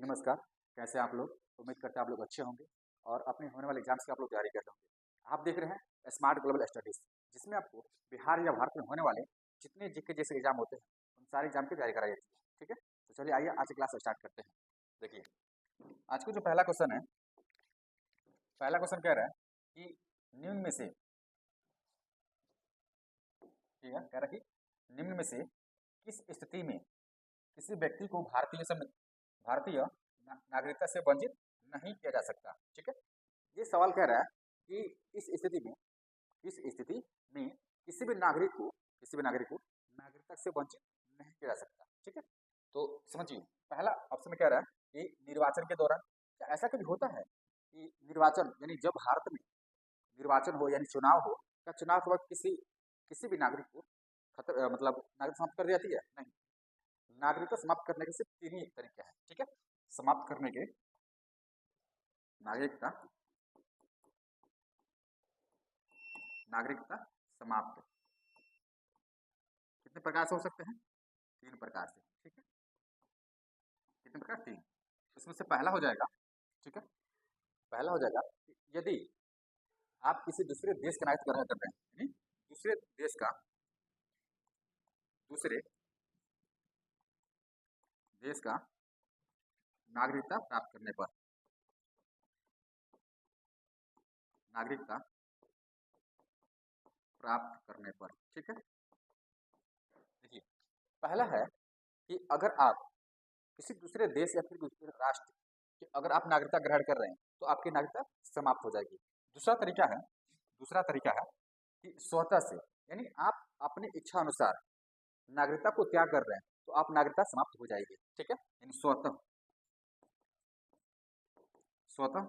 जी नमस्कार, कैसे हैं आप लोग? उम्मीद करते हैं आप लोग अच्छे होंगे और अपने होने वाले एग्ज़ाम्स की आप लोग तैयारी कर रहे होंगे। आप देख रहे हैं स्मार्ट ग्लोबल स्टडीज़, जिसमें आपको बिहार या भारत में होने वाले जितने जीके जैसे एग्ज़ाम होते हैं, उन सारे एग्ज़ाम की तैयारी कराई जाती है, ठीक है? तो चलिए आइए आज की क्लास स्टार्ट करते हैं। देखिए, आज का जो पहला क्वेश्चन है, पहला क्वेश्चन कह रहा है कि निम्न में से ठीक है, कह रहा है कि निम्न में से किस स्थिति में किसी व्यक्ति को भारतीय नागरिकता से वंचित नहीं किया जा सकता, ठीक है? ये सवाल कह रहा है कि इस स्थिति में किसी भी नागरिक को नागरिकता से वंचित नहीं किया जा सकता, ठीक है? तो समझिए, पहला ऑप्शन में कह रहा है कि निर्वाचन के दौरान। क्या ऐसा कभी होता है कि निर्वाचन यानी जब भारत में निर्वाचन हो यानी चुनाव हो, क्या चुनाव के वक्त किसी किसी भी नागरिक को मतलब नागरिक समाप्त कर दी जाती है? नहीं। नागरिकता समाप्त करने के सिर्फ तीन ही तरीके हैं, ठीक है? समाप्त करने के नागरिकता नागरिकता समाप्त कितने प्रकार से हो सकते हैं? तीन प्रकार से, ठीक है? कितने प्रकार? तीन। इसमें से पहला हो जाएगा, ठीक है? पहला हो जाएगा कि यदि आप किसी दूसरे देश का नागरिकता ग्रहण कर रहे हैं, यानी दूसरे देश का नागरिकता प्राप्त करने पर नागरिकता प्राप्त करने पर, ठीक है? देखिए, पहला है कि अगर आप किसी दूसरे देश या फिर दूसरे राष्ट्र की अगर आप नागरिकता ग्रहण कर रहे हैं तो आपकी नागरिकता समाप्त हो जाएगी। दूसरा तरीका है कि स्वतः से, यानी आप अपनी इच्छा अनुसार नागरिकता को त्याग कर रहे हैं तो आप नागरिकता समाप्त हो जाएगी, ठीक है? यानी स्वतः स्वतः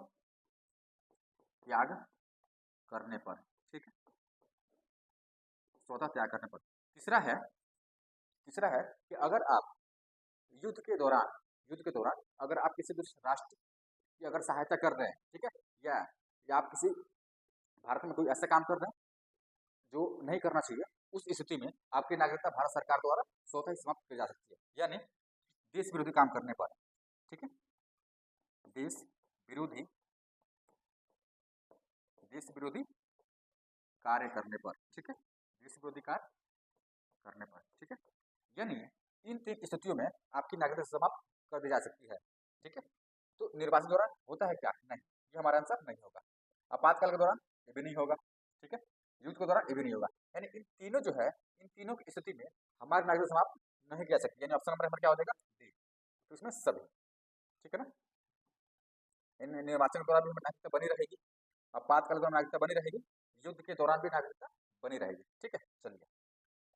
त्याग करने पर, ठीक है? स्वतः त्याग करने पर। तीसरा है कि अगर आप युद्ध के दौरान अगर आप किसी दूसरे राष्ट्र की अगर सहायता कर रहे हैं, ठीक है? या या आप किसी भारत में कोई ऐसा काम कर रहे हैं जो नहीं करना चाहिए, उस स्थिति में आपकी नागरिकता भारत सरकार द्वारा स्वतः ही समाप्त की जा सकती है, यानी देश विरोधी काम करने पर, ठीक है? देश विरोधी देश विरोधी कार्य करने पर, ठीक है? देश विरोधी कार्य करने पर, ठीक है? यानी इन तीन स्थितियों में आपकी नागरिकता समाप्त कर दी जा सकती है, ठीक है? तो निर्वाचन के दौरान होता है क्या? नहीं, ये हमारा आंसर नहीं होगा। आपातकाल के दौरान ये भी नहीं होगा, ठीक है? युद्ध के दौरान ये भी नहीं होगा। यानी इन तीनों की स्थिति में हमारी नागरिकता समाप्त नहीं की जा सकती, यानी ऑप्शन नंबर हमारा क्या हो जाएगा? डी। तो इसमें सभी, ठीक है ना? इन निर्वाचन के दौरान भी नागरिकता बनी रहेगी, आपातकाल के दौरान नागरिकता बनी रहेगी, युद्ध के दौरान भी नागरिकता बनी रहेगी, ठीक है? चलिए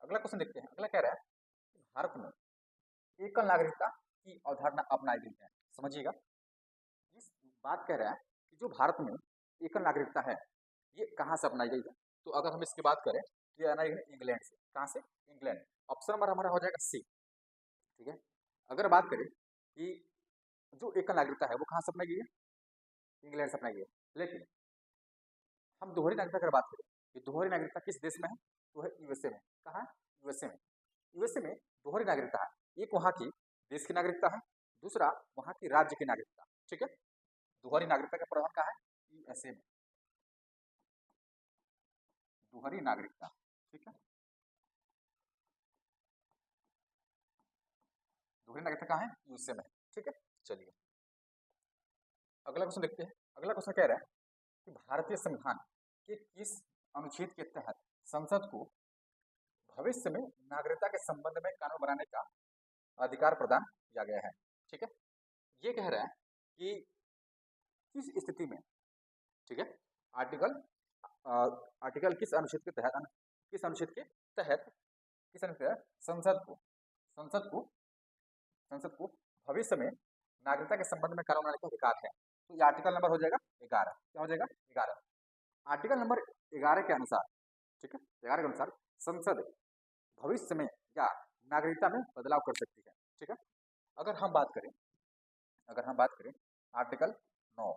अगला क्वेश्चन देखते हैं। अगला कह रहा है कि भारत में एकल नागरिकता की अवधारणा अपनाई गई है। समझिएगा, इस बात कह रहा है कि जो भारत में एकल नागरिकता है ये कहाँ से अपनाई गई है? तो अगर हम इसकी बात करें तो ये अपनाई गई है इंग्लैंड से। कहाँ से? इंग्लैंड। ऑप्शन नंबर हमारा हो जाएगा सी, ठीक है? अगर बात करें कि जो एकल नागरिकता है वो कहाँ से अपनाई गई है? इंग्लैंड से अपनाई गई है। लेकिन हम दोहरी नागरिकता की बात करें, ये दोहरी नागरिकता किस देश में है? तो है यूएसए में। कहाँ है? यूएसए में। यूएसए में दोहरी नागरिकता है, एक वहाँ की देश की नागरिकता है, दूसरा वहाँ की राज्य की नागरिकता, ठीक है? दोहरी नागरिकता का प्रावधान कहाँ है? यूएसए में। दोहरी नागरिकता, ठीक है? दोहरी नागरिकता कहाँ है? यूएसए में, ठीक है? चलिए अगला क्वेश्चन देखते हैं। अगला क्वेश्चन कह रहा है कि भारतीय संविधान के किस अनुच्छेद के तहत संसद को भविष्य में नागरिकता के संबंध में कानून बनाने का अधिकार प्रदान किया गया है, ठीक है? ये कह रहा है कि किस स्थिति में, ठीक है? आर्टिकल आर्टिकल किस अनुच्छेद के तहत किस अनुच्छेद के तहत संसद को भविष्य में नागरिकता के संबंध में कानून बनाने का अधिकार है। तो ये आर्टिकल नंबर हो जाएगा 11। क्या हो जाएगा? 11। आर्टिकल नंबर 11 के अनुसार, ठीक है, 11 के अनुसार संसद भविष्य में या नागरिकता में बदलाव कर सकती है, ठीक है? अगर हम बात करें आर्टिकल 9,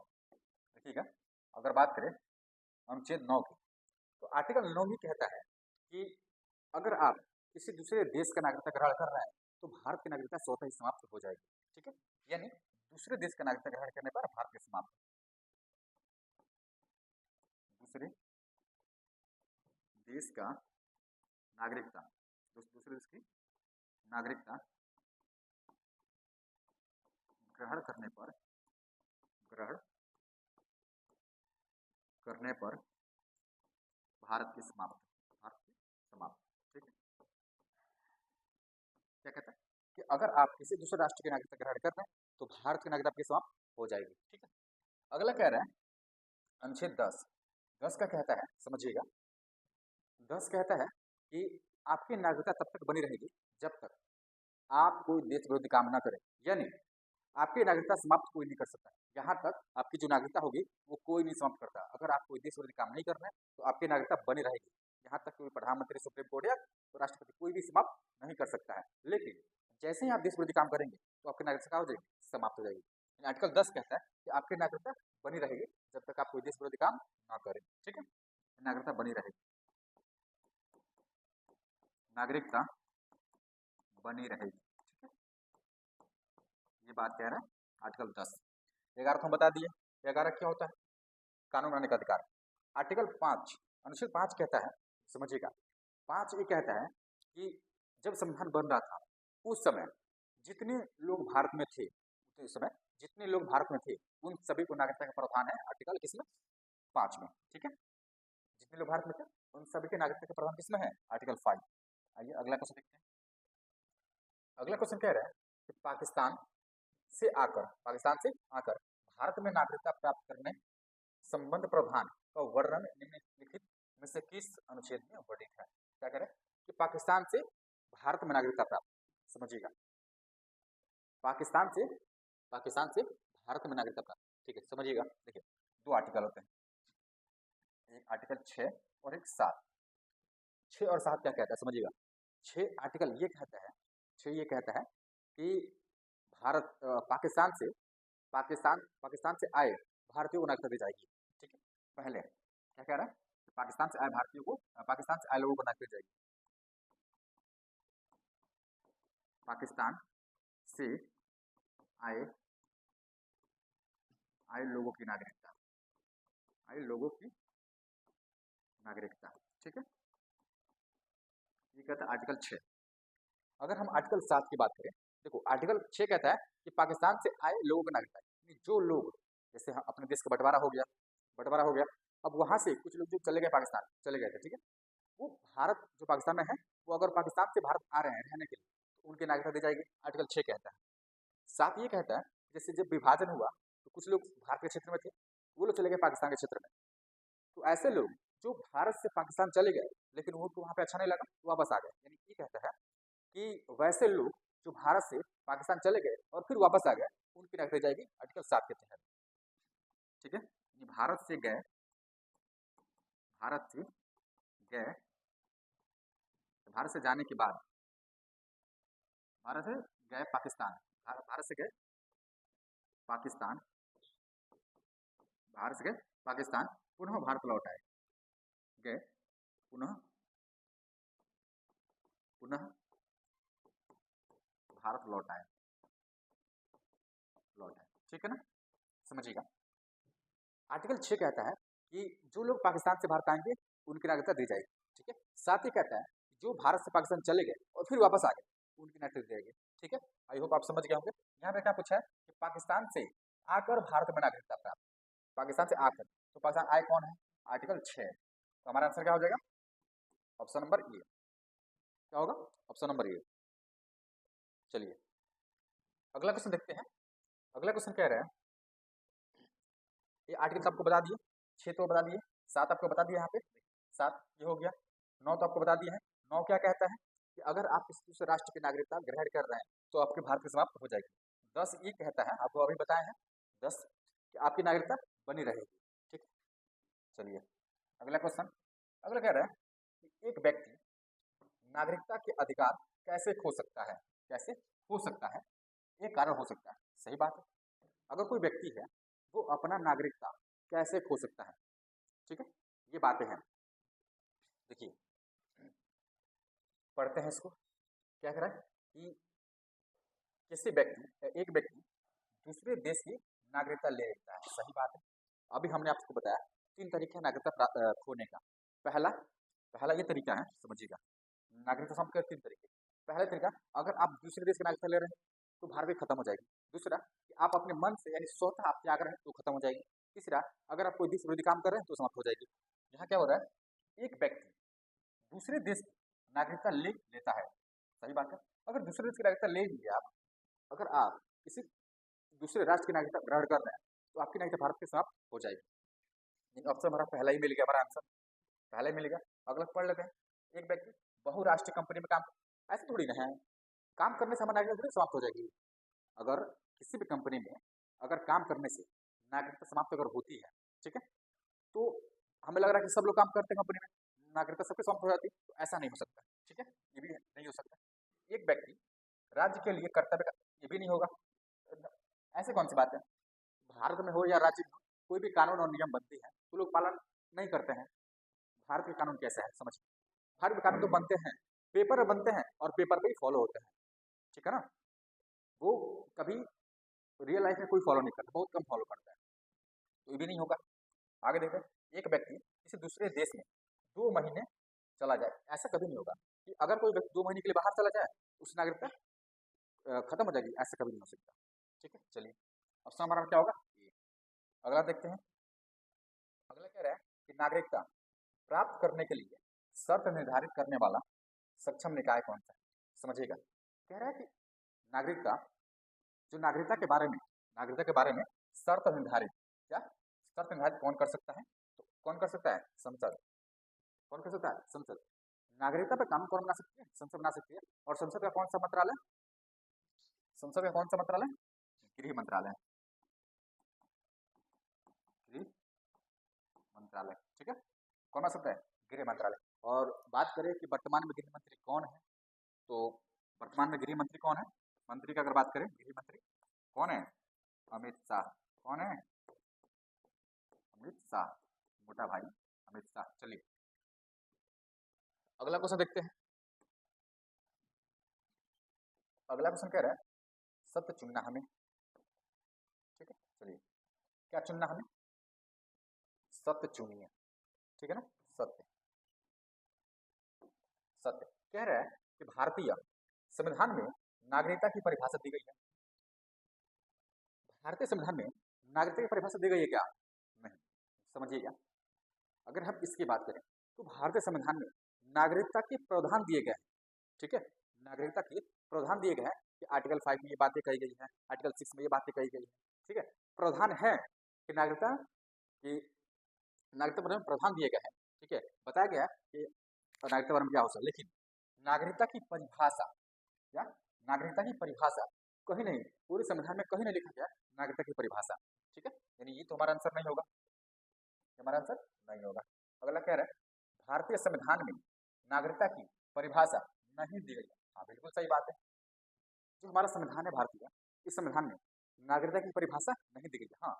देखिएगा, अगर बात करें अनुच्छेद 9 की, तो आर्टिकल 9 भी कहता है कि अगर आप किसी दूसरे देश का नागरिकता ग्रहण कर रहे हैं तो भारत की नागरिकता स्वतः ही समाप्त हो जाएगी, ठीक है? यानी दूसरे देश का नागरिकता ग्रहण करने पर भारत की समाप्त। दूसरे देश का नागरिकता, दूसरे देश की नागरिकता ग्रहण करने पर भारत की समाप्त। भारत की समाप्त, ठीक है। क्या कहता है कि अगर आप किसी दूसरे राष्ट्र की नागरिकता ग्रहण कर रहे हैं तो भारत की नागरिकता आपकी समाप्त हो जाएगी, ठीक है। अगला कह रहा है अनुच्छेद 10। 10 का कहता है, समझिएगा, 10 कहता है कि आपकी नागरिकता तब तक बनी रहेगी जब तक आप कोई देश विरोधी काम ना करें, यानी आपकी नागरिकता समाप्त कोई नहीं कर सकता। यहाँ तक आपकी जो नागरिकता होगी वो कोई नहीं समाप्त करता। अगर आप कोई देश विरोधी काम नहीं कर रहे हैं तो आपकी नागरिकता बनी रहेगी। यहाँ तक कोई प्रधानमंत्री, सुप्रीम कोर्ट या तो राष्ट्रपति कोई भी समाप्त नहीं कर सकता है। लेकिन जैसे ही आप देश विरोधी काम करेंगे तो आपकी नागरिकता क्या हो जाएगी, समाप्त हो जाएगी। आर्टिकल 10 कहता है कि आपकी नागरिकता बनी रहेगी जब तक आप कोई देश विरोधी काम ना करें, ठीक है। नागरिकता बनी रहेगी, नागरिकता बनी रहेगी, ठीक है। ये बात कह रहा है आर्टिकल 10। 11 हम बता दिए। 11 क्या होता है, कानून बनाने का अधिकार। आर्टिकल 5 अनुच्छेद 5 कहता है, समझिएगा, 5 ये कहता है कि जब संविधान बन रहा था उस समय जितने लोग भारत में थे, उस समय जितने लोग भारत में थे उन सभी को नागरिकता का प्रावधान है आर्टिकल किसमें, 5 में, ठीक है। जितने लोग भारत में थे उन सभी के नागरिकता का प्रावधान किसमें है, आर्टिकल 5। आइए अगला क्वेश्चन देखते हैं। अगला क्वेश्चन कह रहा है कि पाकिस्तान से आकर भारत में नागरिकता प्राप्त करने संबंध प्रावधान का वर्णन निम्नलिखित में से किस अनुच्छेद में वर्णित है। क्या कह रहे हैं कि पाकिस्तान से भारत में नागरिकता प्राप्त, समझिएगा, पाकिस्तान से भारत में नागरिकता प्राप्त, ठीक है। समझिएगा, देखिए 2 आर्टिकल होते हैं, एक आर्टिकल 6 और एक 7। 6 और 7 क्या कहता है, समझिएगा। 6 आर्टिकल ये कहता है, 6 ये कहता है कि भारत पाकिस्तान से आए भारतीयों को नागरिकता दी जाएगी, ठीक है। पहले क्या कह रहा है, पाकिस्तान से आए भारतीयों को, पाकिस्तान से आए लोगों को नागरिकता दी जाएगी। पाकिस्तान से आए लोगों की नागरिकता, ठीक है। ये कहता है आर्टिकल 6। अगर हम आर्टिकल 7 की बात करें, देखो आर्टिकल 6 कहता है कि पाकिस्तान से आए लोगों की नागरिकता, जो लोग, जैसे अपने देश का बंटवारा हो गया, अब वहां से कुछ लोग जो चले गए, पाकिस्तान चले गए थे, ठीक है, वो भारत जो पाकिस्तान में है, वो अगर पाकिस्तान से भारत आ रहे हैं रहने के लिए तो उनकी नागरिकता दी जाएगी, आर्टिकल 6 कहता है। 7 ये कहता है जैसे जब विभाजन हुआ तो कुछ लोग भारत के क्षेत्र में थे, वो लोग चले गए पाकिस्तान के क्षेत्र में, तो ऐसे लोग जो भारत से पाकिस्तान चले गए लेकिन उनको वहां पे अच्छा नहीं लगा तो वापस आ गए, यानी ये कहता है कि वैसे लोग जो भारत से पाकिस्तान चले गए और फिर वापस आ गए उनकी नागरिकता दी जाएगी आर्टिकल 7 के तहत, ठीक है। भारत से गए भारत से जाने के बाद, भारत से गए पाकिस्तान, भारत से गए पाकिस्तान, भारत से गए पाकिस्तान, पुनः भारत लौट आए, गए पुनः भारत लौट आए, ठीक है ना, समझिएगा। आर्टिकल 6 कहता है कि जो लोग पाकिस्तान से भारत आएंगे उनकी नागरिकता दी जाएगी, ठीक है। साथ ही कहता है जो भारत से पाकिस्तान चले गए और फिर वापस आ गए उनकी नागरिकता दी जाएगी, ठीक है। आई होप आप समझ गए होंगे। यहाँ पे क्या पूछा है कि पाकिस्तान से आकर भारत में नागरिकता प्राप्त, पाकिस्तान से आकर, तो पाकिस्तान आए कौन है, आर्टिकल 6, तो हमारा आंसर क्या हो जाएगा, ऑप्शन नंबर ए। क्या होगा, ऑप्शन नंबर ए। चलिए अगला क्वेश्चन देखते हैं। अगला क्वेश्चन कह रहा है, ये आर्टिकल आपको बता दिए, 6 तो बता दिए, 7 आपको बता दिया, यहाँ पे 7 ये हो गया, 9 तो आपको बता दिया है। 9 क्या कहता है कि अगर आप किसी दूसरे राष्ट्र की नागरिकता ग्रहण कर रहे हैं तो आपके भारत की समाप्त हो जाएगी। 10 ये कहता है, आपको अभी बताए हैं 10 कि आपकी नागरिकता बनी रहेगी, ठीक है। चलिए अगला क्वेश्चन, अगला कह रहा है कि एक व्यक्ति नागरिकता के अधिकार कैसे खो सकता है, एक कारण हो सकता है, सही बात है। अगर कोई व्यक्ति है वो अपना नागरिकता कैसे खो सकता है, ठीक है, ये बातें हैं। देखिए पढ़ते हैं इसको। क्या कह रहा है कि एक व्यक्ति दूसरे देश की नागरिकता ले लेता है। सही बात है। अभी हमने आपको बताया 3 तरीके हैं नागरिकता खोने का। पहला पहला ये तरीका है, समझिएगा, नागरिकता समाप्त के 3 तरीके। पहला तरीका, अगर आप दूसरे देश की नागरिकता ले रहे हैं तो भारत की खत्म हो जाएगी। दूसरा, कि आप अपने मन से यानी स्वतः आप त्याग रहे हैं तो खत्म हो जाएगी। तीसरा, अगर आप कोई देश विरोधी काम कर रहे हैं तो समाप्त हो जाएगी। यहाँ क्या हो रहा है, एक व्यक्ति दूसरे देश की नागरिकता ले लेता है। सही बात है। अगर दूसरे देश की नागरिकता ले लिए आप, अगर आप किसी दूसरे राष्ट्र की नागरिकता ग्रहण कर रहे हैं तो आपकी नागरिकता भारत के समाप्त हो जाएगी। ऑप्शन हमारा पहला ही मिल गया, हमारा आंसर पहले मिलेगा। अगला पढ़ लेते हैं। एक व्यक्ति बहुराष्ट्रीय कंपनी में काम, ऐसे थोड़ी ना है, काम करने से हमारी नागरिकता थोड़ी समाप्त हो जाएगी। अगर किसी भी कंपनी में अगर काम करने से नागरिकता समाप्त अगर होती है, ठीक है, तो हमें लग रहा है कि सब लोग काम करते हैं कंपनी में, नागरिकता सबके समाप्त हो जाती है, तो ऐसा नहीं हो सकता। ठीक है, ये भी नहीं हो सकता। एक व्यक्ति राज्य के लिए कर्तव्य का, ये भी नहीं होगा। ऐसे कौन सी बात है, भारत में हो या राज्य में हो, कोई भी कानून और नियम बनते हैं तो लोग पालन नहीं करते हैं। भारत के कानून कैसे है समझिए, भारत के कानून तो बनते हैं, पेपर बनते हैं और पेपर पे ही फॉलो होते हैं। ठीक है ना, वो कभी रियल लाइफ में कोई फॉलो नहीं करता, बहुत कम फॉलो करता है, तो ये भी नहीं होगा। आगे देखें, एक व्यक्ति किसी दूसरे देश में 2 महीने चला जाए, ऐसा कभी नहीं होगा कि अगर कोई व्यक्ति 2 महीने के लिए बाहर चला जाए उसकी नागरिकता खत्म हो जाएगी, ऐसा कभी नहीं हो सकता। ठीक है, चलिए ऑप्शन हमारा क्या होगा, अगला देखते हैं। अगला कह रहा है कि नागरिकता प्राप्त करने के लिए शर्त निर्धारित करने वाला सक्षम निकाय कौन सा है। समझिएगा, कह रहा है कि नागरिकता, जो नागरिकता के बारे में शर्त निर्धारित, क्या शर्त निर्धारित कौन कर सकता है, तो कौन कर सकता है, संसद। कौन कर सकता है, संसद। नागरिकता पे कानून कौन बना सकती है, संसद बना सकती है। और संसद का कौन सा मंत्रालय, संसद का कौन सा मंत्रालय, गृह मंत्रालय, गृह मंत्रालय। ठीक है, कौन बना सकता है, गृह मंत्रालय। और बात करें कि वर्तमान में गृह मंत्री कौन है, तो वर्तमान में गृह मंत्री कौन है, मंत्री की अगर बात करें, गृह मंत्री कौन है, अमित शाह। कौन है, अमित शाह, मोटा भाई अमित शाह। चलिए अगला क्वेश्चन देखते हैं। अगला क्वेश्चन कह रहा है सत्य चुनना हमें। ठीक है, चलिए क्या चुनना हमें, सत्य चुनिए। ठीक है ना, सत्य। सत्य कह रहा है कि भारतीय संविधान में नागरिकता की परिभाषा दी गई है। भारतीय संविधान में नागरिकता की परिभाषा दी गई है क्या, नहीं। समझिएगा, अगर हम इसकी बात करें तो भारतीय संविधान में नागरिकता के प्रावधान दिए गए हैं। ठीक है, नागरिकता के प्रावधान दिए गए हैं कि आर्टिकल 5 में ये बातें कही गई हैं, आर्टिकल 6 में ये बातें कही गई हैं। ठीक है, प्रावधान है कि नागरिकता की, नागरिकता बारे में प्रावधान दिए गए हैं। ठीक है, बताया गया है कि नागरिकता बारे में क्या हो सकता है, लेकिन नागरिकता की परिभाषा, या नागरिकता की परिभाषा कहीं नहीं, पूरे संविधान में कहीं नहीं लिखा गया नागरिकता की परिभाषा। ठीक है, यानी ये तो हमारा आंसर नहीं होगा, हमारा आंसर नहीं होगा। अगला कह रहा है भारतीय संविधान में नागरिकता की परिभाषा नहीं दी गई। हाँ बिल्कुल सही बात है, जो हमारा संविधान है भारतीय, इस संविधान में नागरिकता की परिभाषा नहीं दी गई है। हाँ,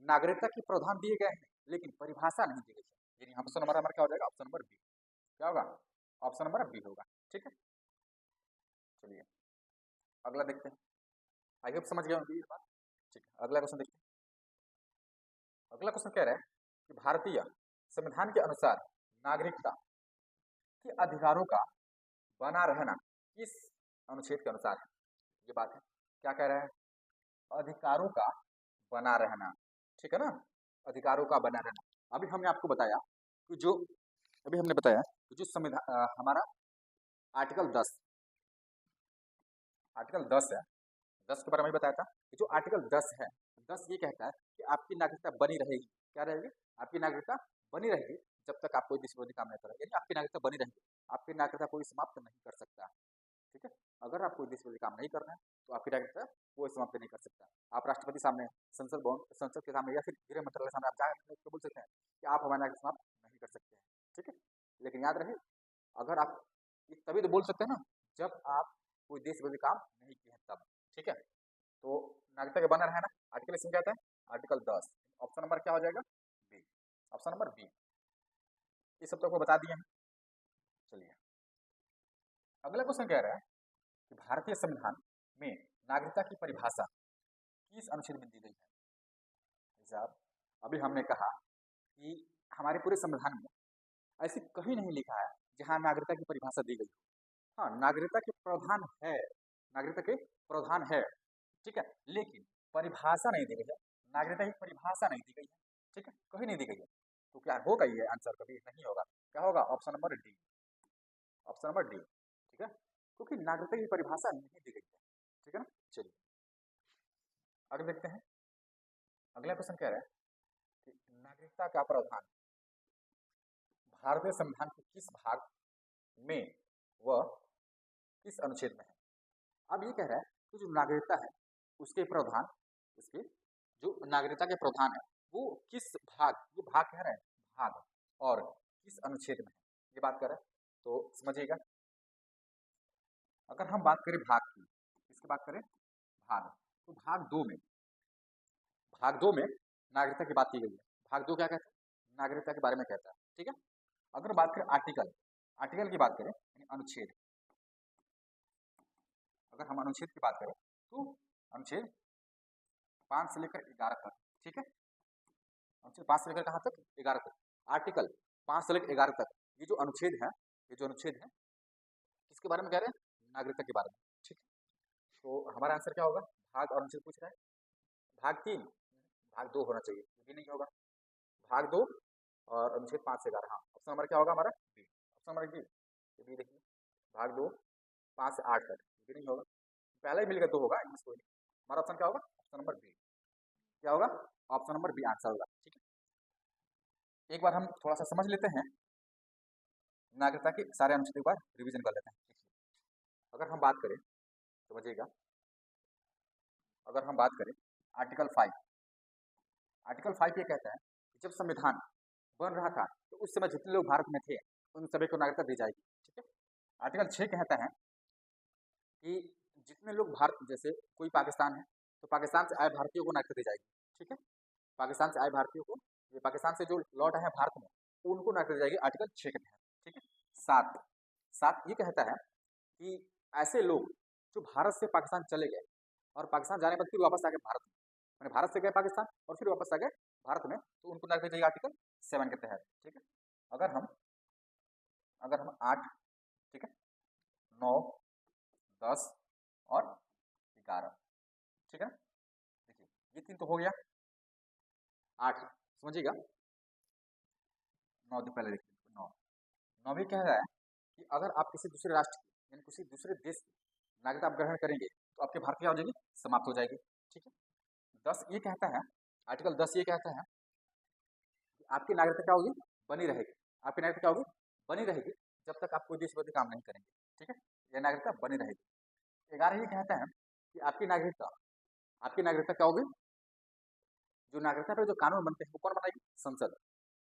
नागरिकता के प्रावधान दिए गए हैं लेकिन परिभाषा नहीं दी गई है। यानी ऑप्शन नंबर हमारा क्या हो जाएगा, ऑप्शन नंबर बी। क्या होगा, ऑप्शन नंबर बी होगा। ठीक है, चलिए अगला देखते हैं। आई होप समझ गए होंगे ये बात। ठीक है, अगला क्वेश्चन देखते हैं। अगला क्वेश्चन कह रहा है कि भारतीय संविधान के अनुसार नागरिकता के अधिकारों का बना रहना किस अनुच्छेद के अनुसार है, ये बात है। क्या कह रहा है, अधिकारों का बना रहना। ठीक है ना, अधिकारों का बना रहना। अभी हमने आपको बताया कि जो, अभी हमने बताया कि जो संविधान हमारा आर्टिकल 10, आर्टिकल 10 है, 10 के बारे में बताया था कि जो आर्टिकल 10 है, 10 ये कहता है कि आपकी नागरिकता बनी रहेगी। क्या रहेगी, आपकी नागरिकता बनी रहेगी जब तक आप कोई देश विरोधी काम नहीं करेंगे, यानी आपकी नागरिकता बनी रहेगी, आपकी नागरिकता कोई समाप्त नहीं कर सकता। ठीक है, अगर आप कोई देश विरोधी काम नहीं कर रहे हैं तो आपकी नागरिकता कोई समाप्त नहीं कर सकता। आप राष्ट्रपति सामने, संसद भवन, संसद के सामने या फिर गृह मंत्रालय सामने आप जाकर बोल सकते हैं कि आप हमारी नागरिकता समाप्त नहीं कर सकते हैं। ठीक है, लेकिन याद रहे, अगर आप तभी तो बोल सकते हैं ना जब आप कोई देश विरोधी काम नहीं किए हैं तब। ठीक है, तो नागरिकता का बना रहना आर्टिकल इसमें कहता है, आर्टिकल 10। ऑप्शन नंबर क्या हो जाएगा, बी। Option number B. इस सब तो आपको बता दिए हैं। चलिए अगला क्वेश्चन कह रहा है कि भारतीय संविधान में नागरिकता की परिभाषा किस अनुच्छेद में दी गई है? साहब अभी हमने कहा कि हमारे पूरे संविधान में ऐसी कहीं नहीं लिखा है जहाँ नागरिकता की परिभाषा दी गई हो। हाँ, नागरिकता के प्रावधान है, नागरिकता के प्रावधान है, ठीक है, लेकिन परिभाषा नहीं दी गई है। नागरिकता की परिभाषा नहीं दी गई है, ठीक है, कहीं नहीं दी गई है। तो क्या होगा ये आंसर? कभी नहीं होगा। क्या होगा? Option number D, option number D, ठीक है, क्योंकि नागरिकता की परिभाषा नहीं दी गई है, ठीक है ना। चलिए आगे देखते हैं। अगला क्वेश्चन कह रहा है कि नागरिकता का प्रावधान भारतीय संविधान के किस भाग में व किस अनुच्छेद में है? अब ये कह रहा है कि जो नागरिकता है उसके प्रावधान, उसके जो नागरिकता के प्रावधान है वो किस भाग, ये भाग कह रहे हैं, भाग, और किस अनुच्छेद में है ये बात कर रहा है। तो समझिएगा, अगर हम बात करें भाग की, किसकी बात करें? भाग, तो भाग दो में, भाग दो में नागरिकता की बात की गई है। भाग दो क्या कहता है? नागरिकता के बारे में कहता है, ठीक है। अगर बात करें आर्टिकल, आर्टिकल की बात करें यानी अनुच्छेद, अगर हम अनुच्छेद की बात करें तो अनुच्छेद 5 से लेकर 11 तक, ठीक है, अनुच्छेद 5 से लेकर कहाँ तक? 11 तक। आर्टिकल 5 से लेकर 11 तक ये जो अनुच्छेद है, ये जो अनुच्छेद है किसके बारे में कह रहे हैं? नागरिकता के बारे में, ठीक है। तो हमारा आंसर क्या होगा? भाग और अनुच्छेद पूछ रहा है। भाग 3, भाग 2 होना चाहिए, ये भी नहीं होगा। भाग 2 और अनुच्छेद 5 से 11, हाँ, ऑप्शन नंबर क्या होगा हमारा? B, option number B, B देखिए, भाग 2 5 से 8 तक, ये भी नहीं होगा। पहला ही मिलेगा 2 होगा, इसमें कोई नहीं। हमारा ऑप्शन क्या होगा? ऑप्शन नंबर बी, क्या होगा? ऑप्शन नंबर बी आंसर होगा, ठीक है। एक बार हम थोड़ा सा समझ लेते हैं नागरिकता के सारे अनुच्छेद, एक बार रिवीजन कर लेते हैं। अगर हम बात करें, समझिएगा, अगर हम बात करें आर्टिकल 5, आर्टिकल 5 ये कहता है कि जब संविधान बन रहा था तो उस समय जितने लोग भारत में थे उन सभी को नागरिकता दी जाएगी, ठीक है। आर्टिकल 6 कहता है कि जितने लोग भारत, जैसे कोई पाकिस्तान है तो पाकिस्तान से आए भारतीयों को नागरिकता दी जाएगी, ठीक है। पाकिस्तान से आए भारतीयों को, ये पाकिस्तान से जो लौट आए हैं भारत में उनको नागरिकता दी जाएगी, आर्टिकल 6 के तहत, ठीक है। 7, 7 ये कहता है कि ऐसे लोग जो भारत से पाकिस्तान चले गए और पाकिस्तान जाने के बाद फिर वापस आ गए भारत में, मैंने भारत से गए पाकिस्तान और फिर वापस आ गए भारत में, तो उनको नागरिकता दी जाएगी आर्टिकल 7 के तहत, ठीक है। अगर हम 8, ठीक है, 9, 10 और 11, ठीक है, देखिए ये 3 तो हो गया। 8 समझिएगा, 9 तो पहले देखिए, 9 भी कह रहा है कि अगर आप किसी दूसरे राष्ट्र की यानी किसी दूसरे देश की नागरिकता आप ग्रहण करेंगे तो आपकी भारतीय हो जाएगी, समाप्त हो जाएगी, ठीक है। 10 ये कहता है, आर्टिकल 10 ये कहता है कि आपकी नागरिकता क्या होगी? बनी रहेगी। आपकी नागरिकता क्या होगी? बनी रहेगी जब तक आप कोई देश विरोधी काम नहीं करेंगे, ठीक है, यह नागरिकता बनी रहेगी। 11 ये कहता है कि आपकी नागरिकता क्या होगी? जो नागरिकता पर जो कानून बनते हैं वो कौन बनाएगी? संसद।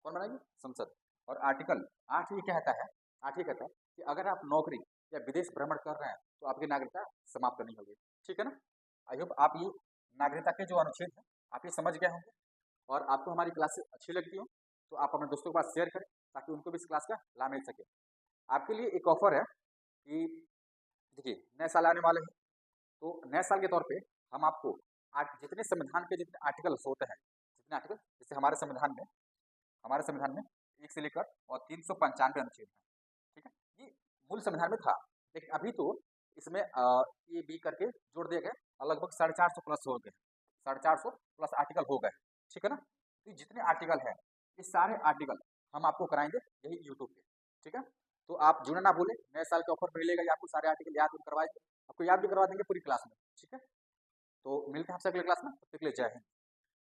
कौन बनाएगी? संसद। और आर्टिकल 8 ये कहता है, 8 ये कहता है कि अगर आप नौकरी या विदेश भ्रमण कर रहे हैं तो आपकी नागरिकता समाप्त नहीं होगी, ठीक है ना। आई होप आप ये नागरिकता के जो अनुच्छेद हैं आप ये समझ गए होंगे और आपको हमारी क्लासेस अच्छी लगती हो तो आप अपने दोस्तों के पास शेयर करें ताकि उनको भी इस क्लास का लाभ मिल सके। आपके लिए एक ऑफर है कि देखिए नए साल आने वाले हैं, तो नए साल के तौर पे हम आपको जितने संविधान के जितने आर्टिकल्स होते हैं, जितने आर्टिकल, जैसे हमारे संविधान में 1 से लेकर और 395 अनुच्छेद हैं, ठीक है, ये मूल संविधान में था, लेकिन अभी तो इसमें ए बी करके जोड़ दिए गए और लगभग 450 प्लस हो गए, 450 प्लस आर्टिकल हो गए, ठीक है ना। तो जितने आर्टिकल हैं ये सारे आर्टिकल हम आपको कराएंगे यही यूट्यूब पे, ठीक है। तो आप जुड़ना ना भूलें, नए साल के ऑफर मिलेगा ये आपको, सारे आर्टिकल याद करवाएंगे, आपको याद भी करवा देंगे पूरी क्लास में, ठीक है। तो मिलते हैं आपसे अगले क्लास में, तब तक के लिए जय हिंद।